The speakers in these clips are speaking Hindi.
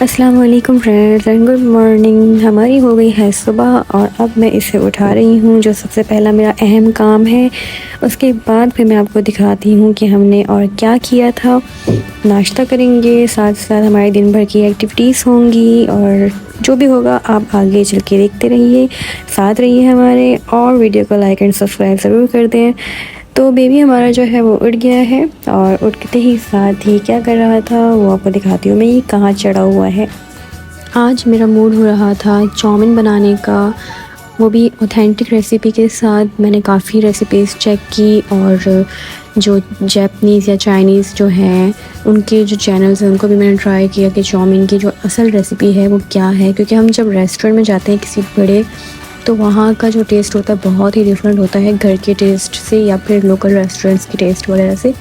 अस्सलाम वालेकुम फ्रेंड्स एंड गुड मॉर्निंग। हमारी हो गई है सुबह और अब मैं इसे उठा रही हूँ, जो सबसे पहला मेरा अहम काम है। उसके बाद फिर मैं आपको दिखाती हूँ कि हमने और क्या किया था। नाश्ता करेंगे, साथ साथ हमारे दिन भर की एक्टिविटीज़ होंगी और जो भी होगा आप आगे चल के देखते रहिए, साथ रहिए हमारे, और वीडियो को लाइक एंड सब्सक्राइब ज़रूर कर दें। तो बेबी हमारा जो है वो उठ गया है और उठते ही साथ ही क्या कर रहा था वो आपको दिखाती हूँ मैं। ये कहाँ चढ़ा हुआ है। आज मेरा मूड हो रहा था चाउमीन बनाने का, वो भी ऑथेंटिक रेसिपी के साथ। मैंने काफ़ी रेसिपीज़ चेक की और जो जापानीज़ या चाइनीज़ जो हैं उनके जो चैनल्स हैं उनको भी मैंने ट्राई किया कि चाउमीन की जो असल रेसिपी है वो क्या है। क्योंकि हम जब रेस्टोरेंट में जाते हैं किसी बड़े, तो वहाँ का जो टेस्ट होता है बहुत ही डिफरेंट होता है घर के टेस्ट से या फिर लोकल रेस्टोरेंट्स के टेस्ट वगैरह से।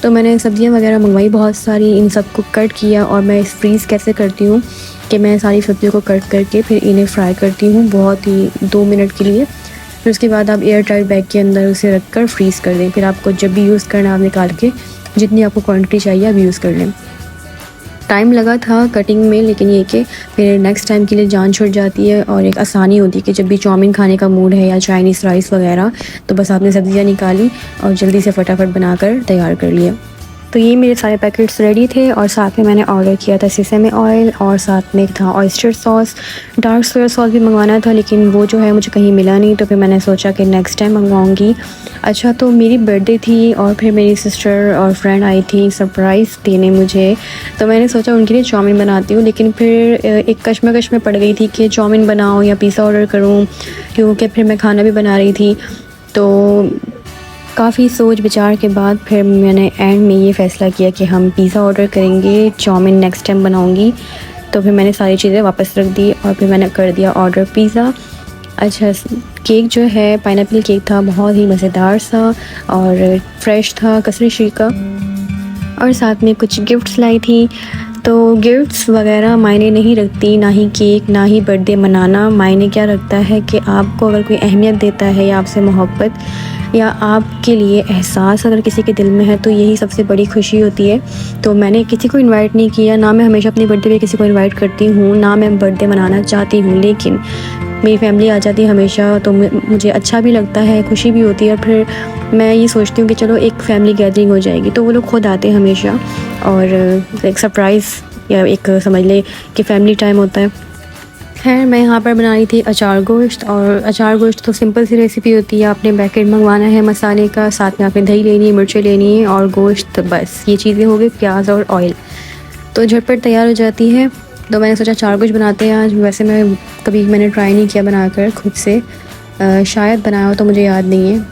तो मैंने सब्ज़ियाँ वगैरह मंगवाई बहुत सारी, इन सबको कट किया और मैं इस फ्रीज़ कैसे करती हूँ कि मैं सारी सब्ज़ियों को कट करके फिर इन्हें फ्राई करती हूँ बहुत ही 2 मिनट के लिए। फिर उसके बाद आप एयर टाइट बैग के अंदर उसे रख कर फ्रीज़ कर दें। फिर आपको जब भी यूज़ करना आप निकाल के जितनी आपको क्वांटिटी चाहिए आप यूज़ कर लें। टाइम लगा था कटिंग में, लेकिन ये कि फिर नेक्स्ट टाइम के लिए जान छुट जाती है और एक आसानी होती है कि जब भी चाउमीन खाने का मूड है या चाइनीज़ राइस वगैरह, तो बस आपने सब्ज़ियाँ निकाली और जल्दी से फटाफट बनाकर तैयार कर लिया। तो ये मेरे सारे पैकेट्स रेडी थे और साथ में मैंने ऑर्डर किया था सेसमे ऑयल और साथ में था oyster sauce. Dark soya sauce भी मंगवाना था लेकिन वो जो है मुझे कहीं मिला नहीं, तो फिर मैंने सोचा कि नेक्स्ट टाइम मंगवाऊँगी। अच्छा, तो मेरी बर्थडे थी और फिर मेरी सिस्टर और फ्रेंड आई थी सरप्राइज़ देने मुझे, तो मैंने सोचा उनके लिए चाउमीन बनाती हूँ। लेकिन फिर एक कश्मकश में पड़ गई थी कि चाउमीन बनाऊँ या पिज़्ज़ा ऑर्डर करूँ, क्योंकि फिर मैं खाना भी बना रही थी। तो काफ़ी सोच विचार के बाद फिर मैंने एंड में ये फ़ैसला किया कि हम पिज़्ज़ा ऑर्डर करेंगे, चाउमीन नेक्स्ट टाइम बनाऊंगी। तो फिर मैंने सारी चीज़ें वापस रख दी और फिर मैंने कर दिया ऑर्डर पिज़्ज़ा। अच्छा, केक जो है पाइनएप्पल केक था, बहुत ही मज़ेदार सा और फ्रेश था, कसरी शी का। और साथ में कुछ गिफ्ट्स लाई थी। तो गिफ्ट्स वगैरह मायने नहीं रखती, ना ही केक ना ही बर्थडे मनाना। मायने क्या रखता है कि आपको अगर कोई अहमियत देता है या आपसे मोहब्बत या आपके लिए एहसास अगर किसी के दिल में है, तो यही सबसे बड़ी खुशी होती है। तो मैंने किसी को इनवाइट नहीं किया, ना मैं हमेशा अपनी बर्थडे पे किसी को इनवाइट करती हूँ, ना मैं बर्थडे मनाना चाहती हूँ। लेकिन मेरी फैमिली आ जाती है हमेशा, तो मुझे अच्छा भी लगता है, खुशी भी होती है। फिर मैं ये सोचती हूँ कि चलो एक फैमिली गैदरिंग हो जाएगी, तो वो लोग खुद आते हैं हमेशा और एक सरप्राइज़ या एक समझ ले कि फैमिली टाइम होता है। खैर, मैं यहाँ पर बना रही थी अचार गोश्त, और अचार गोश्त तो सिंपल सी रेसिपी होती है। आपने पैकेट मंगवाना है मसाले का, साथ में आपने दही लेनी है, मिर्चें लेनी है और गोश्त, बस ये चीज़ें हो गई, प्याज और ऑयल, तो झटपट तैयार हो जाती है। तो मैंने सोचा अचार गोश्त बनाते हैं आज। वैसे मैंने ट्राई नहीं किया बनाकर खुद से, शायद बनाया हो तो मुझे याद नहीं है।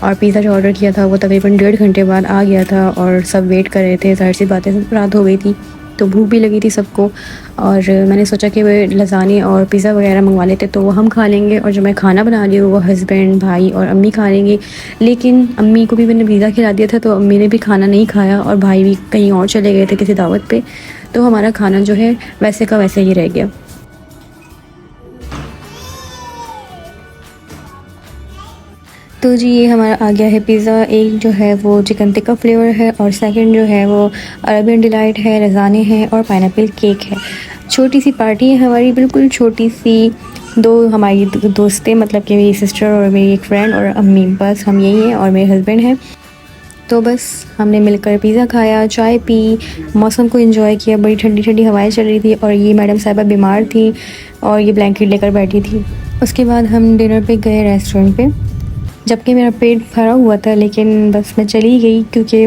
और पिज़्ज़ा जो ऑर्डर किया था वो तकरीबन 1.5 घंटे बाद आ गया था और सब वेट कर रहे थे। ज़ाहिर सी बात है, रात हो गई थी तो भूख भी लगी थी सबको, और मैंने सोचा कि वे लसानी और पिज़्ज़ा वगैरह मंगवा लेते तो वो हम खा लेंगे, और जो मैं खाना बना रही हूँ वो हस्बैंड, भाई और अम्मी खा लेंगे। लेकिन अम्मी को भी मैंने पिज़्ज़ा खिला दिया था, तो अम्मी ने भी खाना नहीं खाया और भाई भी कहीं और चले गए थे किसी दावत पे, तो हमारा खाना जो है वैसे का वैसे ही रह गया। तो जी, ये हमारा आ गया है पिज़्ज़ा। एक जो है वो चिकन टिक्का फ्लेवर है और सेकंड जो है वो अरबियन डिलाइट है, रज़ाने हैं और पाइनएप्पल केक है। छोटी सी पार्टी है हमारी, बिल्कुल छोटी सी। दो हमारी दोस्तें, मतलब कि मेरी सिस्टर और मेरी एक फ्रेंड और अम्मी, बस हम यही हैं और मेरे हस्बैंड हैं। तो बस हमने मिलकर पिज़्ज़ा खाया, चाय पी, मौसम को एंजॉय किया। बड़ी ठंडी ठंडी हवाएं चल रही थी और ये मैडम साहिबा बीमार थी और ये ब्लैंकेट लेकर बैठी थी। उसके बाद हम डिनर पे गए रेस्टोरेंट पे, जबकि मेरा पेट भरा हुआ था, लेकिन बस मैं चली गई क्योंकि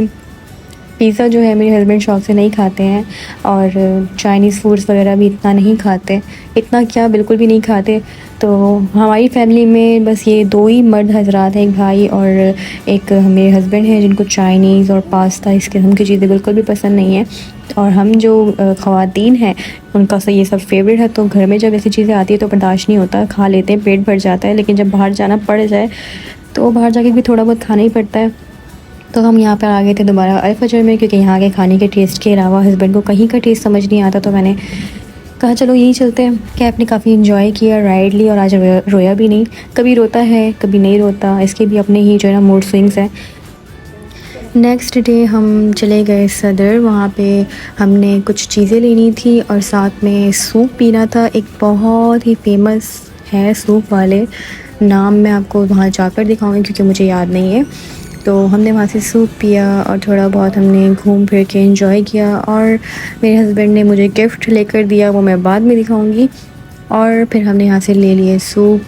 पिज़्ज़ा जो है मेरे हस्बैंड शौक से नहीं खाते हैं और चाइनीज़ फूड्स वगैरह भी इतना नहीं खाते, इतना क्या बिल्कुल भी नहीं खाते। तो हमारी फैमिली में बस ये 2 ही मर्द हजरात हैं, एक भाई और एक मेरे हस्बैंड हैं, जिनको चाइनीज़ और पास्ता इस किस्म की चीज़ें बिल्कुल भी पसंद नहीं है। और हम जो ख़वातीन हैं उनका ये सब फेवरेट है, तो घर में जब ऐसी चीज़ें आती है तो बर्दाश्त नहीं होता, खा लेते हैं, पेट भर जाता है। लेकिन जब बाहर जाना पड़ जाए तो बाहर जाके भी थोड़ा बहुत खाना ही पड़ता है। तो हम यहाँ पर आ गए थे दोबारा अल फजर में, क्योंकि यहाँ के खाने के टेस्ट के अलावा हस्बैंड को कहीं का टेस्ट समझ नहीं आता। तो मैंने कहा चलो यही चलते हैं। कैब ने काफ़ी इन्जॉय किया, राइड ली, और आज रोया भी नहीं। कभी रोता है कभी नहीं रोता, इसके भी अपने ही जो है ना मूड स्विंग्स हैं। नेक्स्ट डे हम चले गए सदर, वहाँ पे हमने कुछ चीज़ें लेनी थी और साथ में सूप पीना था। एक बहुत ही फेमस है सूप वाले, नाम मैं आपको वहाँ जाकर दिखाऊंगी क्योंकि मुझे याद नहीं है। तो हमने वहाँ से सूप पिया और थोड़ा बहुत हमने घूम फिर के एंजॉय किया और मेरे हस्बैंड ने मुझे गिफ्ट लेकर दिया, वो मैं बाद में दिखाऊंगी। और फिर हमने यहाँ से ले लिए सूप,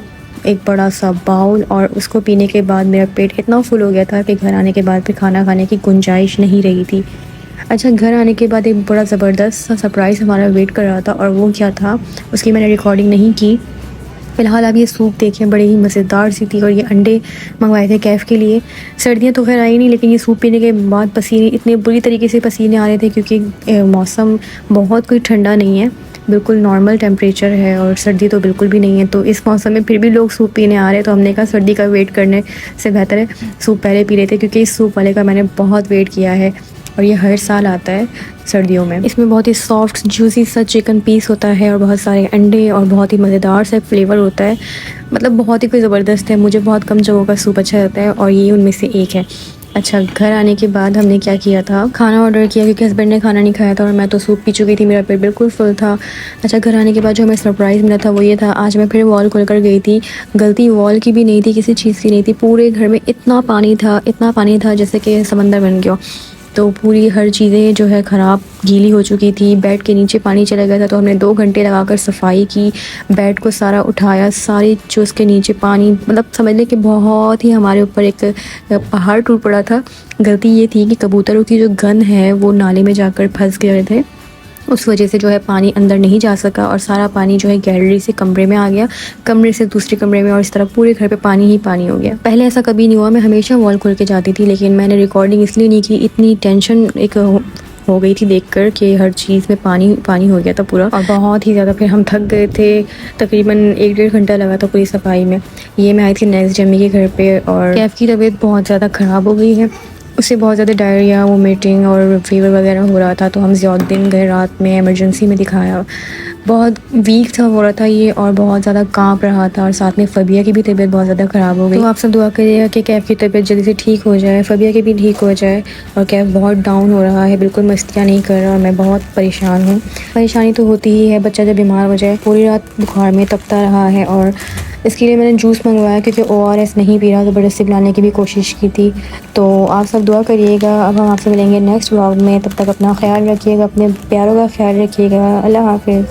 एक बड़ा सा बाउल, और उसको पीने के बाद मेरा पेट इतना फुल हो गया था कि घर आने के बाद फिर खाना खाने की गुंजाइश नहीं रही थी। अच्छा, घर आने के बाद एक बड़ा ज़बरदस्त सा सरप्राइज़ हमारा वेट कर रहा था, और वो क्या था उसकी मैंने रिकॉर्डिंग नहीं की। फ़िलहाल आप ये सूप देखें, बड़ी ही मज़ेदार सी थी। और ये अंडे मंगवाए थे कैफ़ के लिए। सर्दियाँ तो खैर आई नहीं, लेकिन ये सूप पीने के बाद पसीने, इतने बुरी तरीके से पसीने आ रहे थे क्योंकि मौसम बहुत कोई ठंडा नहीं है, बिल्कुल नॉर्मल टेम्परेचर है और सर्दी तो बिल्कुल भी नहीं है। तो इस मौसम में फिर भी लोग सूप पीने आ रहे हैं, तो हमने कहा सर्दी का वेट करने से बेहतर है सूप पहले पी लेते, क्योंकि इस सूप वाले का मैंने बहुत वेट किया है और ये हर साल आता है सर्दियों में। इसमें बहुत ही सॉफ्ट जूसी सा चिकन पीस होता है और बहुत सारे अंडे और बहुत ही मज़ेदार सा फ्लेवर होता है, मतलब बहुत ही कोई ज़बरदस्त है। मुझे बहुत कम जगहों का सूप अच्छा लगता है और ये उनमें से एक है। अच्छा, घर आने के बाद हमने क्या किया था, खाना ऑर्डर किया क्योंकि हस्बैंड ने खाना नहीं खाया था और मैं तो सूप पी चुकी थी, मेरा पेट बिल्कुल फुल था। अच्छा, घर आने के बाद जो हमें सरप्राइज़ मिला था वो ये था, आज मैं फिर वॉल खोल कर गई थी। गलती वॉल की भी नहीं थी, किसी चीज़ की नहीं थी, पूरे घर में इतना पानी था, इतना पानी था जैसे कि समंदर बन गया। तो पूरी हर चीज़ें जो है ख़राब गीली हो चुकी थी, बेड के नीचे पानी चला गया था। तो हमने 2 घंटे लगाकर सफाई की, बेड को सारा उठाया, सारी जो उसके नीचे पानी, मतलब समझ लें कि बहुत ही हमारे ऊपर एक पहाड़ टूट पड़ा था। गलती ये थी कि कबूतरों की जो गन है वो नाले में जाकर फंस गए थे, उस वजह से जो है पानी अंदर नहीं जा सका और सारा पानी जो है गैलरी से कमरे में आ गया, कमरे से दूसरे कमरे में, और इस तरह पूरे घर पे पानी ही पानी हो गया। पहले ऐसा कभी नहीं हुआ, मैं हमेशा वॉल खोल के जाती थी, लेकिन मैंने रिकॉर्डिंग इसलिए नहीं की, इतनी टेंशन एक हो गई थी देखकर कि हर चीज़ में पानी पानी हो गया था पूरा, और बहुत ही ज़्यादा फिर हम थक गए थे। तकरीबन 1-1.5 घंटा लगा था पूरी सफाई में। ये मैं आई थी नेक्स्ट जम्मी के घर पे और कैफ़ की तबीयत बहुत ज़्यादा ख़राब हो गई है, उससे बहुत ज़्यादा डायरिया, वोमिटिंग और फीवर वगैरह हो रहा था। तो हम ज़ियाउद्दीन गए रात में, इमरजेंसी में दिखाया। बहुत वीक था हो रहा था ये और बहुत ज़्यादा कांप रहा था, और साथ में फ़बिया की भी तबीयत बहुत ज़्यादा ख़राब हो गई। तो आप सब दुआ करिएगा कि कैफ़ की तबीयत जल्दी से ठीक हो जाए, फ़बिया की भी ठीक हो जाए। और कैफ़ बहुत डाउन हो रहा है, बिल्कुल मस्तियाँ नहीं कर रहा और मैं बहुत परेशान हूँ। परेशानी तो होती ही है, बच्चा जब बीमार हो जाए। पूरी रात बुखार में तपता रहा है और इसके लिए मैंने जूस मंगवाया क्योंकि ORS नहीं पी रहा, ज़बरदस्ती पिलाने की भी कोशिश की थी। तो आप सब दुआ करिएगा। अब हम आपसे मिलेंगे नेक्स्ट व्लॉग में, तब तक अपना ख्याल रखिएगा, अपने प्यारों का ख्याल रखिएगा। अल्लाह हाफ़िज़।